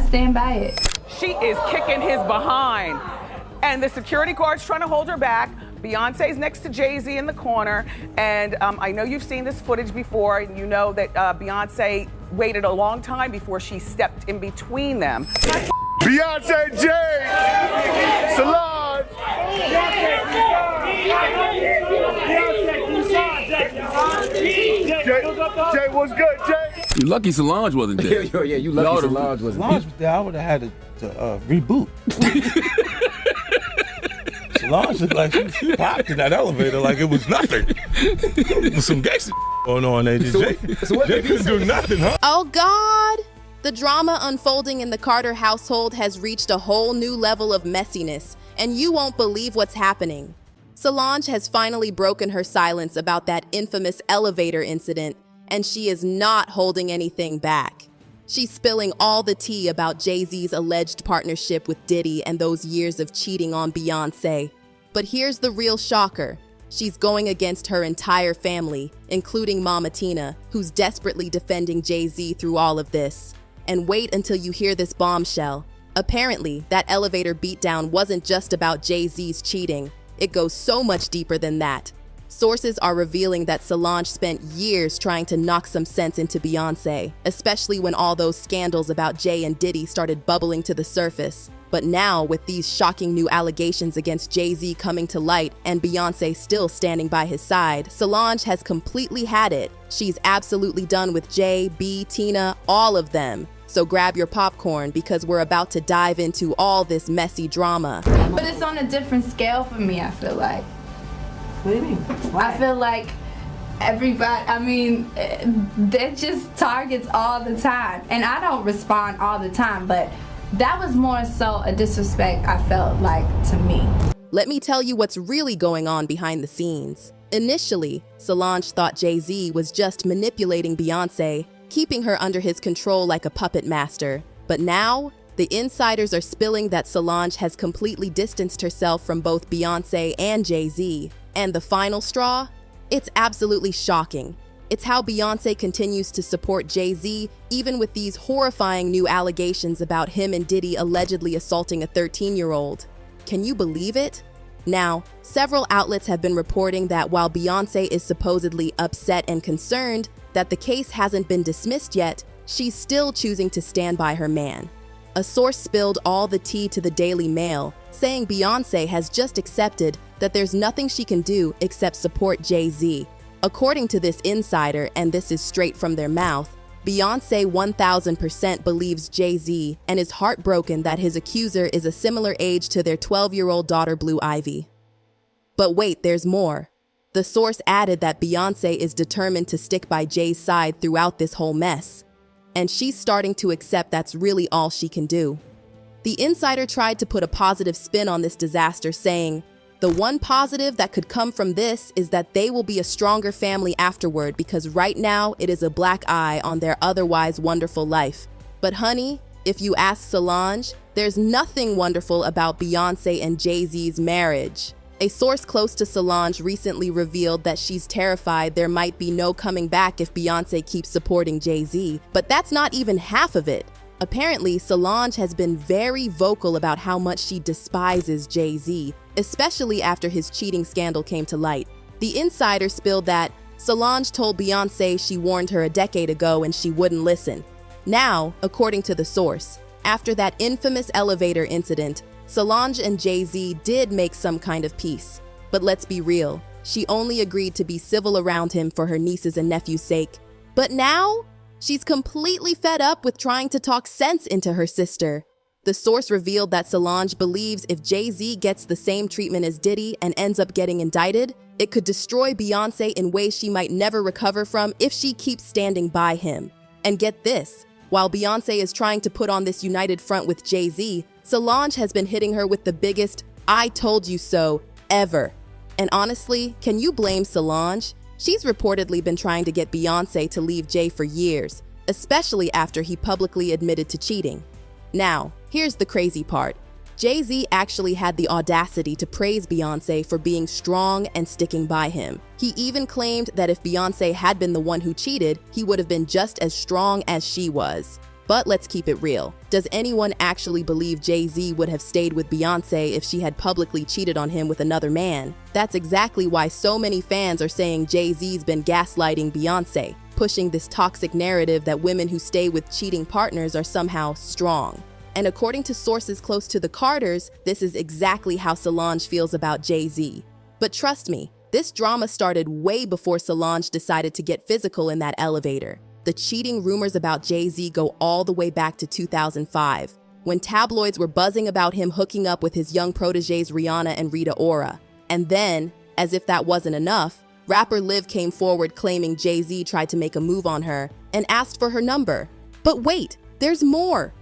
stand by it. She is kicking his behind. And the security guard's trying to hold her back. Beyonce's next to Jay-Z in the corner. And I know you've seen this footage before, and you know that Beyonce waited a long time before she stepped in between them. Beyonce, Jay, Solange. Jay, what's good, Jay? You lucky Solange wasn't there. Yeah, you lucky Solange wasn't there. Solange was there, I would have had to reboot. Solange looked like she popped in that elevator like it was nothing. There was some gangster going on there. Jay couldn't do nothing, huh? Oh, God. The drama unfolding in the Carter household has reached a whole new level of messiness, and you won't believe what's happening. Solange has finally broken her silence about that infamous elevator incident, and she is not holding anything back. She's spilling all the tea about Jay-Z's alleged partnership with Diddy and those years of cheating on Beyoncé. But here's the real shocker. She's going against her entire family, including Mama Tina, who's desperately defending Jay-Z through all of this. And wait until you hear this bombshell. Apparently, that elevator beatdown wasn't just about Jay-Z's cheating. It goes so much deeper than that. Sources are revealing that Solange spent years trying to knock some sense into Beyoncé, especially when all those scandals about Jay and Diddy started bubbling to the surface. But now, with these shocking new allegations against Jay-Z coming to light and Beyoncé still standing by his side, Solange has completely had it. She's absolutely done with Jay, B, Tina, all of them. So grab your popcorn because we're about to dive into all this messy drama. But it's on a different scale for me, I feel like. What do you mean? Why? I feel like everybody, they're just targets all the time. And I don't respond all the time, but that was more so a disrespect, I felt like, to me. Let me tell you what's really going on behind the scenes. Initially, Solange thought Jay-Z was just manipulating Beyoncé, keeping her under his control like a puppet master. But now, the insiders are spilling that Solange has completely distanced herself from both Beyoncé and Jay-Z. And the final straw? It's absolutely shocking. It's how Beyoncé continues to support Jay-Z, even with these horrifying new allegations about him and Diddy allegedly assaulting a 13-year-old. Can you believe it? Now, several outlets have been reporting that while Beyoncé is supposedly upset and concerned that the case hasn't been dismissed yet, she's still choosing to stand by her man. A source spilled all the tea to the Daily Mail, saying Beyoncé has just accepted that there's nothing she can do except support Jay-Z. According to this insider, and this is straight from their mouth, Beyoncé 1000% believes Jay-Z and is heartbroken that his accuser is a similar age to their 12-year-old daughter Blue Ivy. But wait, there's more. The source added that Beyoncé is determined to stick by Jay's side throughout this whole mess. And she's starting to accept that's really all she can do. The insider tried to put a positive spin on this disaster, saying, "The one positive that could come from this is that they will be a stronger family afterward because right now it is a black eye on their otherwise wonderful life." But honey, if you ask Solange, there's nothing wonderful about Beyoncé and Jay-Z's marriage. A source close to Solange recently revealed that she's terrified there might be no coming back if Beyoncé keeps supporting Jay-Z, but that's not even half of it. Apparently, Solange has been very vocal about how much she despises Jay-Z, especially after his cheating scandal came to light. The insider spilled that Solange told Beyoncé she warned her a decade ago and she wouldn't listen. Now, according to the source, after that infamous elevator incident, Solange and Jay-Z did make some kind of peace. But let's be real, she only agreed to be civil around him for her nieces and nephews' sake. But now, she's completely fed up with trying to talk sense into her sister. The source revealed that Solange believes if Jay-Z gets the same treatment as Diddy and ends up getting indicted, it could destroy Beyoncé in ways she might never recover from if she keeps standing by him. And get this, while Beyoncé is trying to put on this united front with Jay-Z, Solange has been hitting her with the biggest "I told you so" ever. And honestly, can you blame Solange? She's reportedly been trying to get Beyoncé to leave Jay for years, especially after he publicly admitted to cheating. Now, here's the crazy part. Jay-Z actually had the audacity to praise Beyoncé for being strong and sticking by him. He even claimed that if Beyoncé had been the one who cheated, he would have been just as strong as she was. But let's keep it real. Does anyone actually believe Jay-Z would have stayed with Beyoncé if she had publicly cheated on him with another man? That's exactly why so many fans are saying Jay-Z's been gaslighting Beyoncé, pushing this toxic narrative that women who stay with cheating partners are somehow strong. And according to sources close to the Carters, this is exactly how Solange feels about Jay-Z. But trust me, this drama started way before Solange decided to get physical in that elevator. The cheating rumors about Jay-Z go all the way back to 2005, when tabloids were buzzing about him hooking up with his young proteges Rihanna and Rita Ora. And then, as if that wasn't enough, rapper Liv came forward claiming Jay-Z tried to make a move on her and asked for her number. But wait, there's more!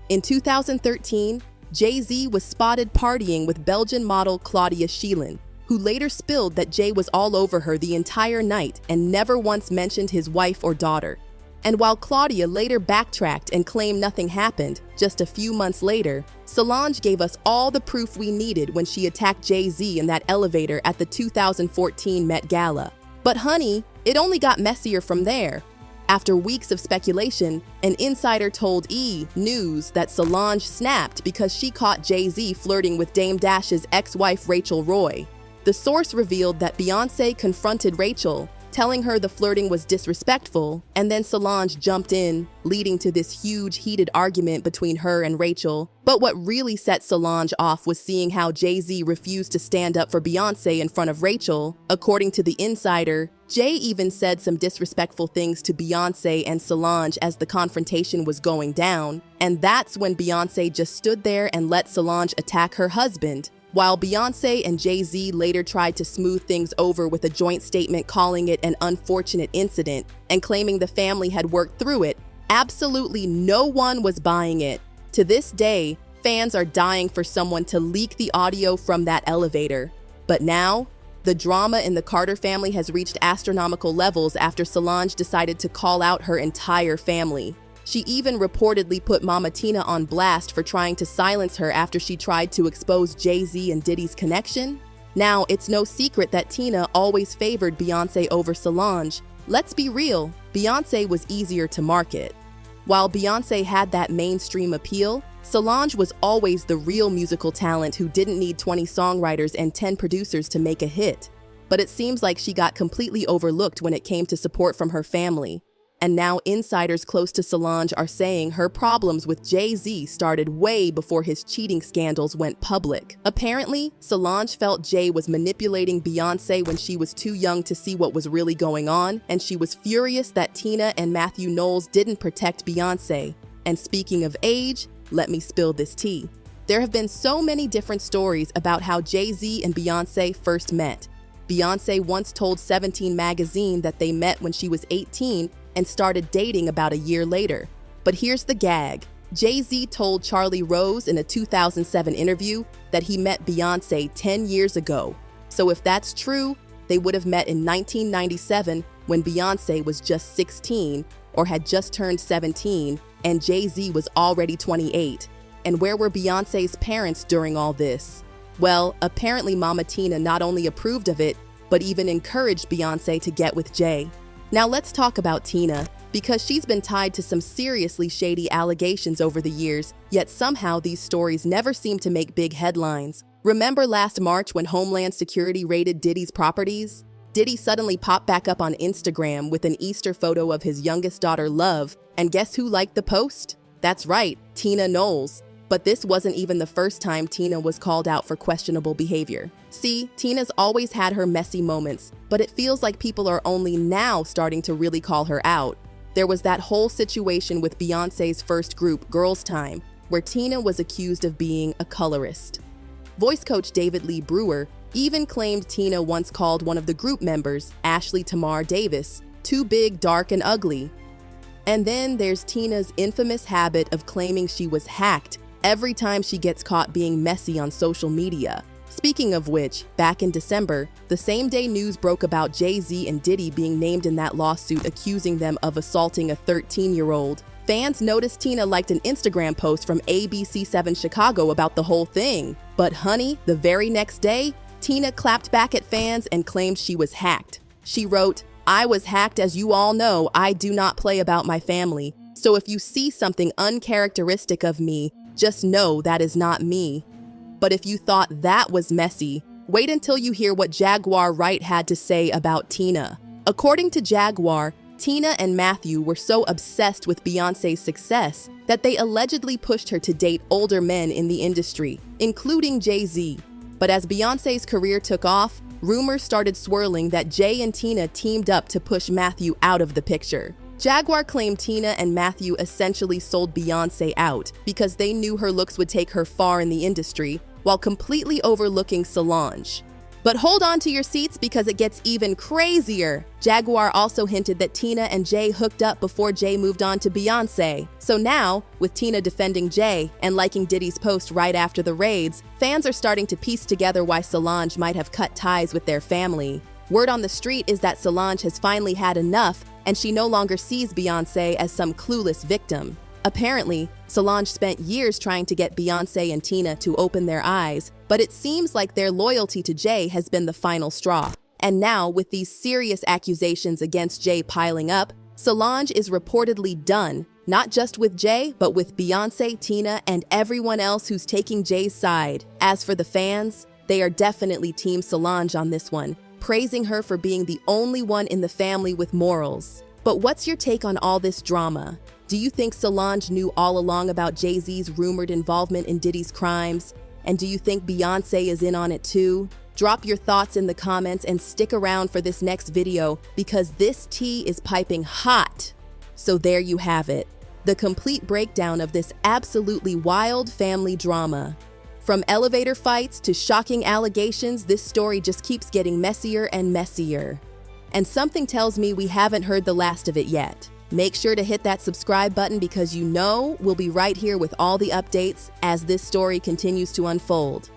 In 2013, Jay-Z was spotted partying with Belgian model Claudia Schillen, who later spilled that Jay was all over her the entire night and never once mentioned his wife or daughter. And while Claudia later backtracked and claimed nothing happened, just a few months later, Solange gave us all the proof we needed when she attacked Jay-Z in that elevator at the 2014 Met Gala. But honey, it only got messier from there. After weeks of speculation, an insider told E! News that Solange snapped because she caught Jay-Z flirting with Dame Dash's ex-wife Rachel Roy. The source revealed that Beyoncé confronted Rachel, telling her the flirting was disrespectful, and then Solange jumped in, leading to this huge heated argument between her and Rachel. But what really set Solange off was seeing how Jay-Z refused to stand up for Beyoncé in front of Rachel. According to the insider, Jay even said some disrespectful things to Beyoncé and Solange as the confrontation was going down, and that's when Beyoncé just stood there and let Solange attack her husband. While Beyoncé and Jay-Z later tried to smooth things over with a joint statement calling it an unfortunate incident and claiming the family had worked through it, absolutely no one was buying it. To this day, fans are dying for someone to leak the audio from that elevator. But now, the drama in the Carter family has reached astronomical levels after Solange decided to call out her entire family. She even reportedly put Mama Tina on blast for trying to silence her after she tried to expose Jay-Z and Diddy's connection. Now, it's no secret that Tina always favored Beyoncé over Solange. Let's be real, Beyoncé was easier to market. While Beyoncé had that mainstream appeal, Solange was always the real musical talent who didn't need 20 songwriters and 10 producers to make a hit. But it seems like she got completely overlooked when it came to support from her family. And now insiders close to Solange are saying her problems with Jay-Z started way before his cheating scandals went public. Apparently, Solange felt Jay was manipulating Beyoncé when she was too young to see what was really going on, and she was furious that Tina and Matthew Knowles didn't protect Beyoncé. And speaking of age, let me spill this tea. There have been so many different stories about how Jay-Z and Beyoncé first met. Beyoncé once told 17 magazine that they met when she was 18 and started dating about a year later. But here's the gag. Jay-Z told Charlie Rose in a 2007 interview that he met Beyoncé 10 years ago. So if that's true, they would have met in 1997 when Beyoncé was just 16 or had just turned 17 and Jay-Z was already 28. And where were Beyoncé's parents during all this? Well, apparently Mama Tina not only approved of it, but even encouraged Beyoncé to get with Jay. Now let's talk about Tina, because she's been tied to some seriously shady allegations over the years, yet somehow these stories never seem to make big headlines. Remember last March when Homeland Security raided Diddy's properties? Diddy suddenly popped back up on Instagram with an Easter photo of his youngest daughter, Love, and guess who liked the post? That's right, Tina Knowles. But this wasn't even the first time Tina was called out for questionable behavior. See, Tina's always had her messy moments, but it feels like people are only now starting to really call her out. There was that whole situation with Beyoncé's first group, Girls' Time, where Tina was accused of being a colorist. Voice coach David Lee Brewer even claimed Tina once called one of the group members, Ashley Tamar Davis, too big, dark, and ugly. And then there's Tina's infamous habit of claiming she was hacked every time she gets caught being messy on social media. Speaking of which, back in December, the same day news broke about Jay-Z and Diddy being named in that lawsuit accusing them of assaulting a 13-year-old, fans noticed Tina liked an Instagram post from ABC7 Chicago about the whole thing. But honey, the very next day, Tina clapped back at fans and claimed she was hacked. She wrote, "I was hacked, as you all know. I do not play about my family. So if you see something uncharacteristic of me, just know that is not me. But if you thought that was messy, wait until you hear what Jaguar Wright had to say about Tina. According to Jaguar, Tina and Matthew were so obsessed with Beyoncé's success that they allegedly pushed her to date older men in the industry, including Jay-Z. But as Beyoncé's career took off, rumors started swirling that Jay and Tina teamed up to push Matthew out of the picture. Jaguar claimed Tina and Matthew essentially sold Beyoncé out because they knew her looks would take her far in the industry, while completely overlooking Solange. But hold on to your seats because it gets even crazier. Jaguar also hinted that Tina and Jay hooked up before Jay moved on to Beyoncé. So now, with Tina defending Jay and liking Diddy's post right after the raids, fans are starting to piece together why Solange might have cut ties with their family. Word on the street is that Solange has finally had enough and she no longer sees Beyoncé as some clueless victim. Apparently, Solange spent years trying to get Beyoncé and Tina to open their eyes, but it seems like their loyalty to Jay has been the final straw. And now, with these serious accusations against Jay piling up, Solange is reportedly done, not just with Jay, but with Beyoncé, Tina, and everyone else who's taking Jay's side. As for the fans, they are definitely Team Solange on this one, praising her for being the only one in the family with morals. But what's your take on all this drama? Do you think Solange knew all along about Jay-Z's rumored involvement in Diddy's crimes? And do you think Beyoncé is in on it too? Drop your thoughts in the comments and stick around for this next video because this tea is piping hot. So there you have it, the complete breakdown of this absolutely wild family drama. From elevator fights to shocking allegations, this story just keeps getting messier and messier. And something tells me we haven't heard the last of it yet. Make sure to hit that subscribe button because you know we'll be right here with all the updates as this story continues to unfold.